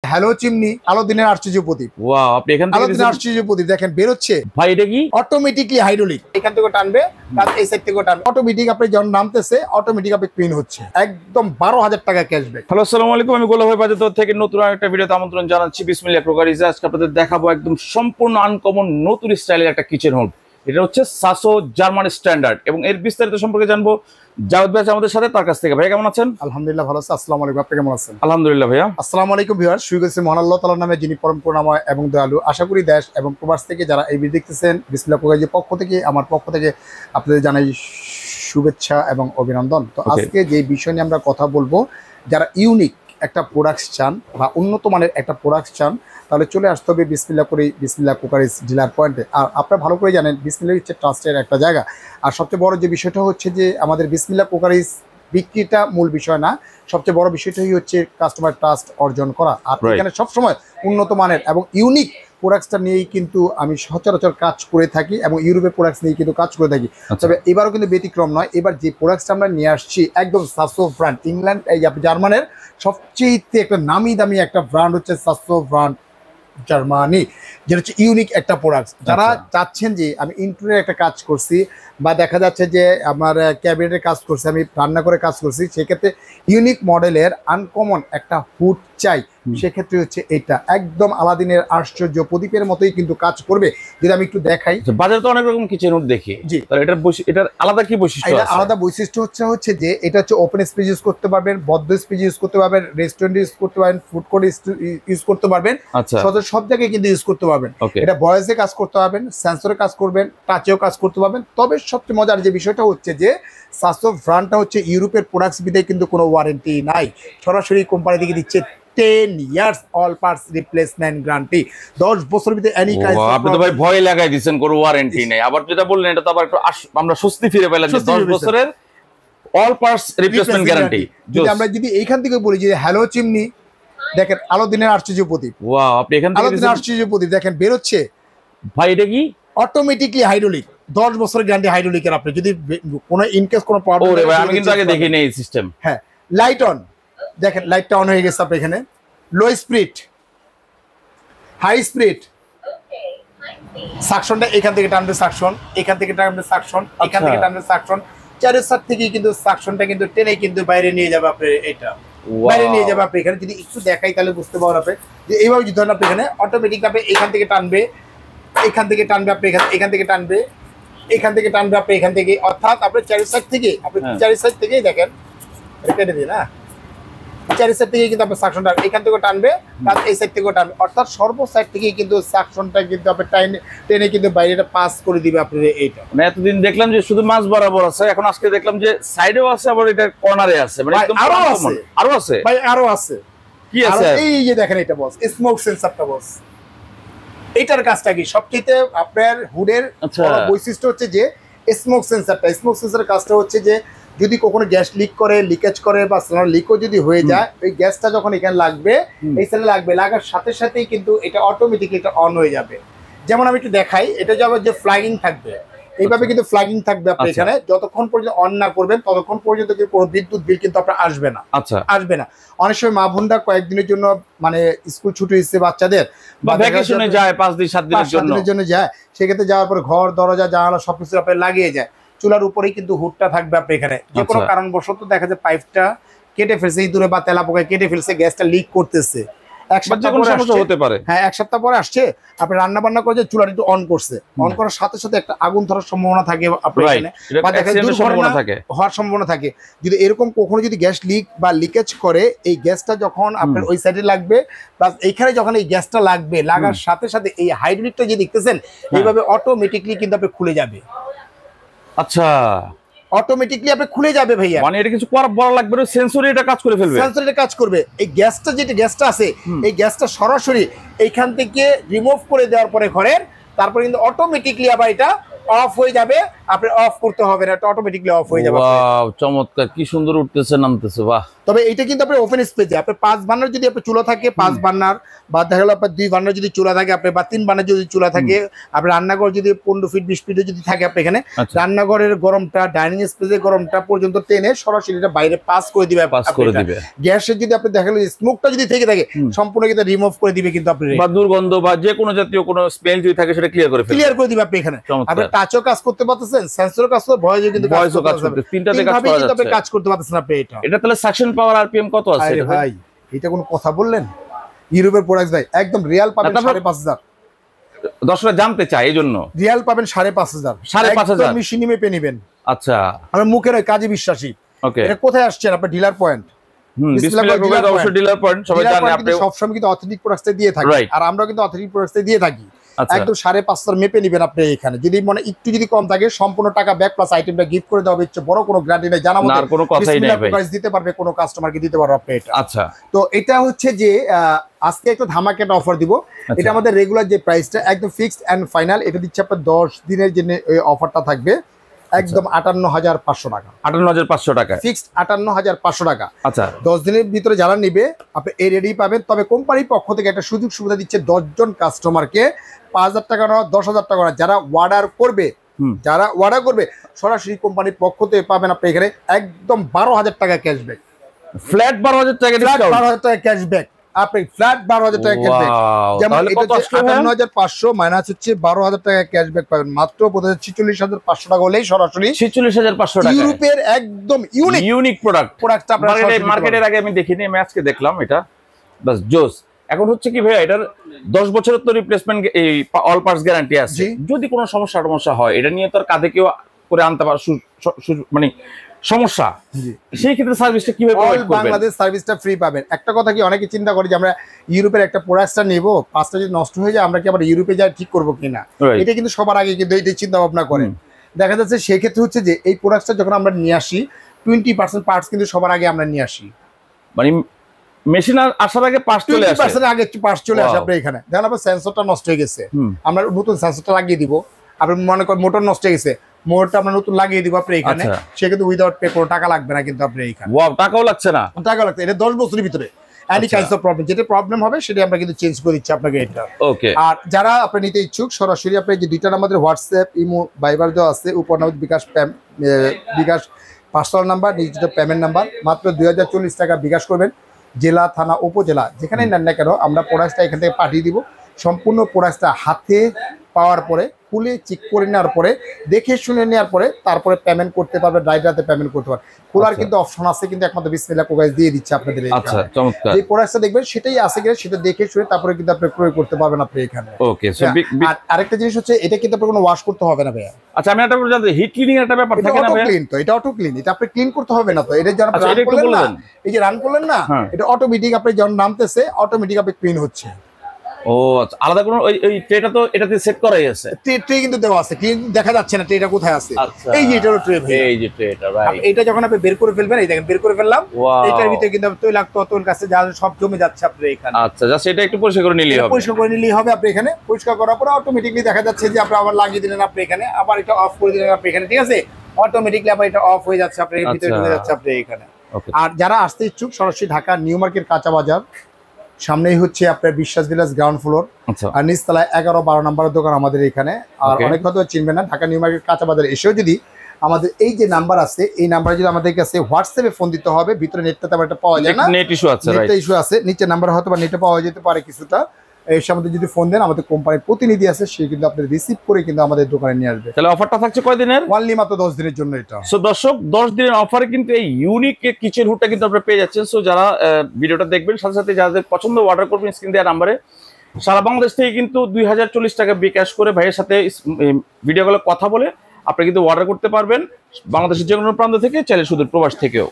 Hello chimney, আলো দিনের আশ্চর্য প্রদীপ। ওয়াও, আপনি এখান থেকে আলো দিনের আশ্চর্য প্রদীপ দেখেন বের হচ্ছে ভাই, এটা কি অটোমেটিকলি হাইড্রোলিক। এখান থেকে টানবে, প্লাস এই সাইড থেকে টানবে, অটোমেটিক আপনি যখন নামতেছে অটোমেটিক আপনি ক্লিন হচ্ছে, একদম 12,000 টাকা ক্যাশব্যাক। হ্যালো, আসসালামু আলাইকুম। আমি গোলাপ ভাই বাজার থেকে নতুন একটা ভিডিওতে আমন্ত্রণ জানাচ্ছি। বিসমিল্লাহ ক্রোকারিজে আজকে আপনাদের দেখাবো একদম সম্পূর্ণ আনকমন নতুন স্টাইলের একটা কিচেন হোল্ড। এটা হচ্ছে সাসো জার্মান স্ট্যান্ডার্ড এবং এর বিস্তারিত সম্পর্কে জানবো জাওয়াদ ভাই আমাদের সাথে, তার কাছ থেকে। ভাই কেমন আছেন? আলহামদুলিল্লাহ ভালো আছি। আসসালামু আলাইকুম, আপনি কেমন আছেন? আলহামদুলিল্লাহ ভাইয়া। আসসালামু আলাইকুম ভিউয়ার, শুরু করছি মহান আল্লাহ তাআলার নামে, যিনি পরম করুণাময় এবং দয়ালু। আশা করি দেশ এবং প্রবাস থেকে যারা এই ভিডিও দেখতেছেন, বিসমিল্লাহ ক্রোকারিজের পক্ষ থেকে, আমার পক্ষ থেকে আপনাদের জানাই শুভেচ্ছা এবং অভিনন্দন। তো আজকে যে বিষয় নিয়ে আমরা কথা বলবো, যারা ইউনিক একটা প্রোডাক্টস চান বা উন্নত মানের একটা প্রোডাক্টস চান, তাহলে চলে আসতে হবে বিসমিল্লাহ ক্রোকারিজ ডিলার পয়েন্টে। আর আপনারা ভালো করে জানেন বিসমিল্লাহ হচ্ছে ট্রাস্টের একটা জায়গা। আর সবচেয়ে বড় যে বিষয়টা হচ্ছে যে আমাদের বিসমিল্লাহ ক্রোকারিজ বিক্রিটা মূল বিষয় না, সবচেয়ে বড় বিষয়টাই হচ্ছে কাস্টমার ট্রাস্ট অর্জন করা। আর এখানে সবসময় উন্নত মানের এবং ইউনিক প্রোডাক্টসটা নিয়েই কিন্তু আমি সচরাচর কাজ করে থাকি এবং ইউরোপের প্রোডাক্টস নিয়েই কিন্তু কাজ করে থাকি। তবে এবারও কিন্তু ব্যতিক্রম নয়। এবার যে প্রোডাক্টসটা আমরা নিয়ে আসছি একদম সাসো ব্র্যান্ড, ইংল্যান্ড এই জার্মানের সবচেয়ে একটা নামি দামি একটা ব্র্যান্ড হচ্ছে সাসো ব্র্যান্ড জার্মানি, যেটা হচ্ছে ইউনিক একটা প্রোডাক্ট। যারা চাচ্ছেন যে আমি ইন্টেরিয়র একটা কাজ করছি বা দেখা যাচ্ছে যে আমার ক্যাবিনেটের কাজ করছি, আমি রান্না করে কাজ করছি, সেক্ষেত্রে ইউনিক মডেলের আনকমন একটা হুড চাই, সেক্ষেত্রে হচ্ছে এটা একদম আলাদিনের আশ্চর্য প্রদীপের মতোই কিন্তু কাজ করবে। যদি আমি একটু দেখাই, বাজারে তো অনেক রকম কিচেন হুড দেখি, জি, এটার আলাদা কি বৈশিষ্ট্য আছে? আলাদা বৈশিষ্ট্য হচ্ছে যে এটা হচ্ছে ওপেন স্পেস ইউজ করতে পারবেন, বদ্ধ স্পেস ইউজ করতে পারবেন, রেস্টুরেন্ট ইউজ করতে পারবেন, ফুড কোর্ট ইউজ করতে পারবেন, সব জায়গায় কিন্তু ইউজ করতে পারবেন। এটা ভয়েসে কাজ করতে পারবেন, সেন্সরে কাজ করবেন, টাচেও কাজ করতে পারবেন। তবে সবচেয়ে মজার যে বিষয়টা হচ্ছে যে সাসো ব্র্যান্ডটা হচ্ছে ইউরোপের প্রোডাক্টস বিধায় কিন্তু কোনো ওয়ারেন্টি নাই, সরাসরি কোম্পানি থেকে দিচ্ছে 10 years all parts replacement guarantee, 10 বছর ভিতরে এনি কাইন্ড। আপনি তো ভাই ভয় লাগাই দিবেন কোনো ওয়ারেন্টি নেই, আবার যেটা বললেন এটা তো আবার একটু আমরা স্বস্তি ফিরে পেলাম যে 10 বছরের অল পার্টস রিপ্লেসমেন্ট গ্যারান্টি। আমরা যদি এইখান থেকে বলি যে হ্যালো চিমনি, দেখেন আলো দিনের আশ্চর্য প্রদীপ। ওয়াও, আপনি এখান থেকে আলো দিনের আশ্চর্য প্রদীপ দেখেন বের হচ্ছে ভাই, এটা কি অটোমেটিকলি হাইড্রোলিক, 10 বছরের গ্যারান্টি হাইড্রোলিকের। আপনি যদি কোনো ইনকেস কোনো প্রবলেম, ওরে ভাই আমি কিন্তু আগে দেখি নেই সিস্টেম। হ্যাঁ, লাইট অন, দেখেন লাইটটা অন হয়ে গেছে। আপনি এখানে লো স্পিড, হাই স্পিড, সাকশনটা এখান থেকে টানবে, সাকশন এখান থেকে টানবে, সাকশন এখান থেকে টানবে, সাকশন চারের সাইড থেকে কিন্তু সাকশনটা কিন্তু টেনে কিন্তু বাইরে নিয়ে যাবে। আপনি এটা বাইরে নিয়ে যাবে। আপনি এখানে যদি একটু দেখাই তাহলে বুঝতে পারবেন আপনি যে এইভাবে যদি ধরেন আপনি এখানে অটোমেটিক আপনি এখান থেকে টানবে, এখান থেকে টানবে, আপনি এখান থেকে টানবে, এখান থেকে টানবে, আপনি এখান থেকে, অর্থাৎ আপনি চারের সাইড থেকে, আপনি চারের সাইড থেকেই দেখেন কেটে দিন। হ্যাঁ, চারি সাইড থেকে কিন্তু আপনার সাকশনটা এখান থেকে টানবে, প্লাস এই সাইড থেকেও টানবে, অর্থাৎ সর্ব সাইড থেকে কিন্তু সাকশনটা কিন্তু আপনি টেনে কিন্তু বাইরেটা পাস করে দিবে আপনার। এইটা মানে এতদিন দেখলাম যে শুধু মাছ বরাবর আছে, এখন আজকে দেখলাম যে সাইডেও আছে, আবার এটা কর্নারে আছে, মানে একদম আরো আছে ভাই, আরো আছে। কি আছে? এই যে দেখেন এটা বস, স্মোক সেন্সরটা বস। এটার কাজটা কি সবচেয়ে আপনার হুডের বৈশিষ্ট্য হচ্ছে যে স্মোক সেন্সরটা। স্মোক সেন্সরের কাজটা হচ্ছে যে যদি কখনো গ্যাস লিক করে, লিকেজ করে বা লিকও যদি হয়ে যায়, ওই গ্যাসটা যখন এখানে লাগবে, এই সাইডে লাগবে, লাগার সাথে সাথেই কিন্তু এটা অটোমেটিক এটা অন হয়ে যাবে। যেমন আমি একটু দেখাই, এটা যাবে যে ফ্ল্যাগিং থাকবে, এইভাবে কিন্তু ফ্ল্যাগিং থাকবে। আপনি এখানে যতক্ষণ পর্যন্ত অন না করবেন ততক্ষণ পর্যন্ত কিন্তু কোনো বিদ্যুৎ বিল কিন্তু আপনার আসবে না। আসবে না। অনেক সময় মা বোনরা কয়েকদিনের জন্য মানে স্কুল ছুটি হচ্ছে বাচ্চাদের, বা ভ্যাকেশনে যায় 5 দিন 7 দিনের জন্য যায়, সেক্ষেত্রে যাওয়ার পরে ঘর দরজা জানালা সবকিছু আপনি লাগিয়ে যায়, চুলার উপরেই কিন্তু হুডটা থাকবে। আপনি এখানে যে কোনো কারণবশত দেখা যায় পাইপটা কেটে ফেলছে, এই দূরে বা তেলা পোকায় কেটে ফেলছে, গ্যাসটা লিক করতেছে, এক সপ্তাহ পরে আসছে, আপনি রান্না বান্না করে চুলাটা একটু অন করছে, অন করার সাথে সাথে একটা আগুন ধরার সম্ভাবনা থাকে আপনার এখানে, বা দেখা যায় দুর্ঘটনা হওয়ার সম্ভাবনা থাকে। যদি এরকম কখনো যদি গ্যাস লিক বা লিকেজ করে, এই গ্যাসটা যখন আপনার ওই সাইডে লাগবে, প্লাস এইখানে যখন এই গ্যাসটা লাগবে, লাগার সাথে সাথে এই হাইড্রোলিকটা যে দেখতেছেন এইভাবে অটোমেটিকলি কিন্তু আপনি খুলে যাবে। আচ্ছা, অটোমেটিকলি আপনি খুলে যাবে ভাইয়া, মানে এটা কিছু বলা লাগবে না, সেন্সরে এটা কাজ করে ফেলবে, সেন্সরে কাজ করবে। এই গ্যাসটা গ্যাসটা আছে, এই গ্যাসটা সরাসরি এইখান থেকে রিমুভ করে দেওয়ার পরে ঘরের, তারপরে কিন্তু অটোমেটিকলি আবার এটা অফ হয়ে যাবে। আপনি অফ করতে হবে না, এটা অটোমেটিকলি অফ হয়ে যাবে। ওয়াও, চমৎকার, কি সুন্দর উঠতেছে নামতেছে, বাহ। তবে এটা কিন্তু আপনার ওপেন স্পেসে আপনার 5 বার্নার যদি আপনার চুলা থাকে 5 বার্নার বা দেখা গেল আপনার 2 বার্নার যদি চুলা থাকে আপনার বা 3 বার্নার যদি চুলা থাকে আপনার রান্নাঘর যদি 15 ফিট 20 ফিটে যদি থাকে আপনি এখানে রান্নাঘরের গরমটা ডাইনিং স্পেসের গরমটা পর্যন্ত টেনে সরাসরি এটা বাইরে পাস করে দিবে। গ্যাসের যদি আপনি দেখা গেল স্মোকটা যদি থেকে থাকে সম্পূর্ণ কিন্তু রিমুভ করে দিবে কিন্তু আপনি, বা দুর্গন্ধ বা যে কোনো জাতীয় কোনো স্মেল যদি থাকে সেটা ক্লিয়ার করে দিবে আপনি এখানে। আপনি টাচও কাজ করতে পারতেছেন, সেন্সরও কাজ করতে, ভয়েসও কিন্তু কাজ করতে, তিনটাতে কাজ করতে পারতেছেন আপনি। এটা তাহলে সাকশন পাওয়ার আরপিএম কত আছে ভাই? এটা কোনো কথা বললেন? ইউরোপের প্রোডাক্ট ভাই একদম রিয়াল পাবেন 5,500। দর্শকরা জানতে চাই এইজন্য রিয়াল পাবেন 5,500 মেশিনে মেপে নেবেন। আচ্ছা, আমরা মুখের কাজে বিশ্বাসী। ওকে, এটা কোথায় আসছেন? আপনার ডিলার পয়েন্ট। ডিলার পয়েন্ট সবাই জানে, আপনি সবসময় কিন্তু অথেন্টিক প্রোডাক্টস দিয়ে থাকি, আর আমরা কিন্তু অথেন্টিক প্রোডাক্টস দিয়ে থাকি। একদম 5,500 মেপে নেবেন আপনি এখানে। যদি মনে একটু যদি কম থাকে সম্পূর্ণ টাকা ব্যাক প্লাস আইটেমটা গিফট করে দেওয়া হবে। বড় কোনো গ্যারান্টি নাই, জানা মতো আর কোনো কথাই নাই ভাই, প্রাইস দিতে পারবে কোনো কাস্টমারকে দিতে পারবে আপনি এটা। আচ্ছা, তো এটা হচ্ছে যে আজকে একটা ধামাকা অফার দিব। এটা আমাদের রেগুলার যে প্রাইসটা একদম ফিক্সড এন্ড ফাইনাল, এটা দিচ্ছে আপনার 10 দিনের জন্য এই অফারটা থাকবে একদম 58,500 টাকা। 58,500 টাকা ফিক্সড, 58,500 টাকা। আচ্ছা, 10 দিনের ভিতরে যারা নেবে আপনি এই রেডি পাবেন। তবে কোম্পানির পক্ষ থেকে একটা সুযোগ সুবিধা দিচ্ছে 10 জন কাস্টমারকে 5,000 টাকা না 10,000 টাকা না, যারা অর্ডার করবে সরাসরি কোম্পানির পক্ষ থেকে পাবেন আপনি এখানে একদম 12,000 টাকা ক্যাশব্যাক, ফ্ল্যাট 12,000 টাকা ডিসকাউন্ট, 12,000 টাকা ক্যাশব্যাক। আপনি ফ্ল্যাট 12,000 টাকা ক্যাশব্যাক, যেমন এটা 58,500 মাইনাস হচ্ছে 12,000 টাকা ক্যাশব্যাক পাবেন মাত্র 46,500 টাকা হলেই সরাসরি 46,500 টাকা। ইউরোপের একদম ইউনিক প্রোডাক্টটা আপনারা মার্কেটের আগে আমি দেখিনি, আমি আজকে দেখলাম এটা বাস জোস। এখন হচ্ছে কি ভাইয়া, এটার 10 বছরের তো রিপ্লেসমেন্ট এই অল পার্টস গ্যারান্টি আছে। যদি কোনো সমস্যা হয় এটা নিয়ে তো আর কাঁধে কেউ করে আনতে পারে মানে সমস্যা, সেই ক্ষেত্রে সার্ভিসটা কিভাবে প্রোভাইড করবেন? বাংলাদেশ সার্ভিসটা ফ্রি পাবেন। একটা কথা কি, অনেকে চিন্তা করে যে আমরা ইউরোপের একটা প্রোডাক্টটা নেব, পাঁচটা যদি নষ্ট হয়ে যায় আমরা কি আবার ইউরোপে যাই ঠিক করবো কিনা, এটা কিন্তু সবার আগে কিন্তু এই চিন্তা ভাবনা করেন। দেখা যাচ্ছে সেই ক্ষেত্রে হচ্ছে যে এই প্রোডাক্টটা যখন আমরা নিয়ে আসি 20% পার্টস কিন্তু সবার আগে আমরা নিয়ে আসি, মানে মেশিন আসার আগে পার্টস চলে আসে, 20% আগে পার্টস চলে আসে আপনার এখানে। দেখেন আপনার সেন্সরটা নষ্ট হয়ে গেছে, আমরা নতুন সেন্সরটা লাগিয়ে দিব। আপনি মনে করেন মোটর নষ্ট হয়ে গেছে, মোটরটা আমরা নতুন লাগিয়ে দিব আপনি এখানে, সে কিন্তু উইদাউট পে কোনো টাকা লাগবে না কিন্তু আপনি এখানে। ওয়াও, টাকাও লাগছে না, টাকা লাগছে। এটা 10 বছরের ভিতরে এনি কাইন্ডস অফ প্রবলেম, যেটা প্রবলেম হবে সেটা আমরা কিন্তু চেঞ্জ করে দিচ্ছি আপনাকে এটা। ওকে, আর যারা আপনি নিতে ইচ্ছুক সরাসরি আপনি যে দুইটা আমাদের হোয়াটসঅ্যাপ ইমো ভাইবার দেওয়া আছে, উপর নাম bKash personal number, digital payment number, মাত্র 2040 টাকা বিকাশ করবেন। জেলা থানা উপজেলা যেখানেই নেন না কেন আমরা প্রোডাক্টটা এখান থেকে পাঠিয়ে দিব। সম্পূর্ণ প্রোডাক্টটা হাতে পাওয়ার পরে খুলে চেক করে নেওয়ার পরে দেখে শুনে নেওয়ার পরে তারপরে পেমেন্ট করতে পারবে, ড্রাইভারতে পেমেন্ট করতে পারবে। খোলার কিন্তু অপশন আছে, কিন্তু একমাত্র বিসমিল্লাহ কোকাইজ দিয়ে দিচ্ছে আপনাদের। আচ্ছা, চমৎকার। যে প্রোডাক্টটা দেখবেন সেটাই আছে কিনা সেটা দেখে শুনে তারপরে কিন্তু আপনি প্রয়োগ করতে পারবেন আপনি এখানে। ওকে, সো আরেকটা জিনিস হচ্ছে এটা কিন্তু আপনার কোনো ওয়াশ করতে হবে না ভাইয়া। আচ্ছা, আমি একটা জানতে হিট ক্লিনিং এর একটা ব্যাপার থাকে না ভাইয়া? ক্লিন তো, এটা অটো ক্লিন, এটা আপনি ক্লিন করতে হবে না তো। এটা যখন আপনি রান করলেন না, এই যে রান করলেন না, এটা অটোমেটিক আপনি যখন নামতেছে অটোমেটিক আপনি ক্লিন হচ্ছে। ও আচ্ছা, আলাদা কোনো ওই ট্রেটা তো এটাতে সেট করাই আছে, ট্রে কিন্তু দেওয়া আছে, কিন্তু দেখা যাচ্ছে না ট্রেটা কোথায় আছে। এই যে এটার ট্রে ভাই, এই যে ট্রেটা রাইট, এটা যখন আপনি বের করে ফেলবেন, এই দেখেন বের করে ফেললাম, এটার ভিতরে কিন্তু তৈলাক্ত কাছে যা সব জমে যাচ্ছে আপনার এখানে। আচ্ছা, জাস্ট এটা একটু পরিষ্কার করে নিলেই হবে, পরিষ্কার করে নিলেই হবে আপনি এখানে। পরিষ্কার করার পরে অটোমেটিকলি দেখা যাচ্ছে যে আপনি আবার লাগিয়ে দিলেন আপনি এখানে, আবার এটা অফ করে দিলেন আপনি এখানে, ঠিক আছে? অটোমেটিকলি আবার এটা অফ হয়ে যাচ্ছে আপনার ভিতরে ঢুকে যাচ্ছে আপনি এখানে। আর যারা আসতে ইচ্ছুক সরাসরি ঢাকা নিউ মার্কেট কাঁচা বাজার সামনেই হচ্ছে আপনার বিশ্বাস ভিলেজ গ্রাউন্ড ফ্লোর, আর নিচতলায় 11-12 নম্বরের দোকান আমাদের এখানে। আর অনেক হয়তো চিনবেন না, ঢাকা নিউ মার্কেট কাঁচা বাজার এসেও যদি আমাদের এই যে নাম্বার আছে, এই নাম্বারে যদি আমাদের কাছে হোয়াটসঅ্যাপে ফোন দিতে হবে। ভিতরে নেটটা তেমন একটা পাওয়া যায় না, নেট ইস্যু আছে, নেট ইস্যু আছে। নিচে নাম্বার হয়তো বা নেটে পাওয়া যেতে পারে কিছুটা। এর সাথে যদি ফোন দেন, আমাদের কোম্পানির প্রতিনিধি আছে, সে কিন্তু আপনাদের রিসিভ করে কিন্তু আমাদের দোকানে নিয়ে আসবে। তাহলে অফারটা থাকছে কয় দিনের? অনলি মাত্র 10 দিনের জন্য এটা। সো দর্শক, 10 দিনের অফারে কিন্তু এই ইউনিক কিচেন হুডটা কিন্তু আপনারা পেয়ে যাচ্ছেন। সো যারা ভিডিওটা দেখবেন, সাথে সাথে যাদের পছন্দ অর্ডার করবেন স্ক্রিন দেওয়া নাম্বারে। সারা বাংলাদেশ থেকে কিন্তু 2040 টাকা বিকাশ করে ভাইয়ের সাথে ভিডিও কলে কথা বলে আপনি কিন্তু অর্ডার করতে পারবেন, বাংলাদেশের যে কোনো প্রান্ত থেকে, চাইলে সুদূর প্রবাস থেকেও।